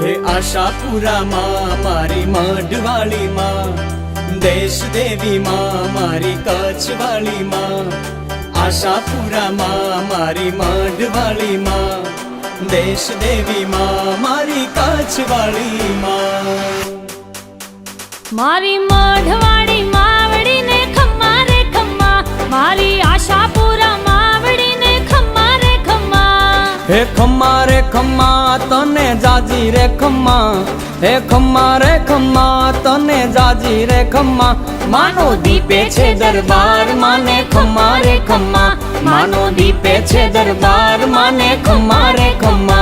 हे आशापुरा माँ मारी मढ़वाली माँ, देश देवी माँ मारी कच्छवाली माँ। आशापुरा माँ मारी मढ़वाली माँ, देश देवी माँ मारी कच्छवाली माँ। मारी मढ़वाड़ी मावड़ी ने खम्मा रे खम्मा, मारी आशापुरा मावड़ी ने खम्मा रे खम्मा। हे खम्मा रे खम्मा तने जाजी रे खम्मा, हे खम्मा रे खम्मा तने जाजी रे खम्मा। मानो दीपे छे दरबार माने खम्मा रे खम्मा, मानो दीपे छे दरबार माने खम्मा रे खम्मा।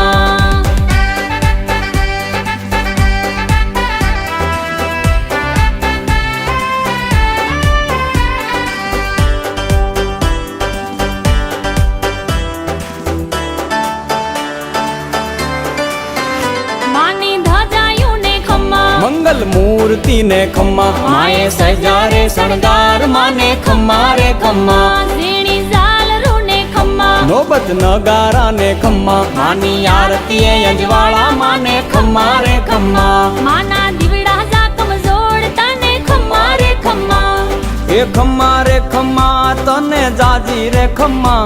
मंगल मूर्ति ने खम्मा, माए सजारे शणगार माने खम्मा रे खम्मा। ઝીણી ઝાલરો ને ખમ્મા, नौबत नगारा ने खम्मा, मानी आरती अंजवाड़ा माने खम्मा रे खम्मा। માના દીવડા ઝાકમ જોડતા ને ખમ્મા રે ખમ્મા। हे खम्मा रे खम्मा तने जाजी रे खम्मा,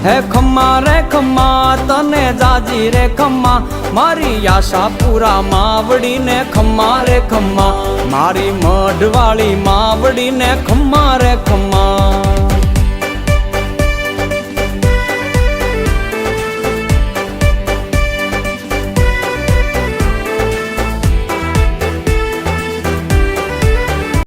हे खम्मा रे खम्मा तने जाजी रे खम्मा। मारी आशापुरा मावड़ी ने खम्मा रे खम्मा, मारी मढ़वाली मावड़ी ने खम्मा रे खम्मा।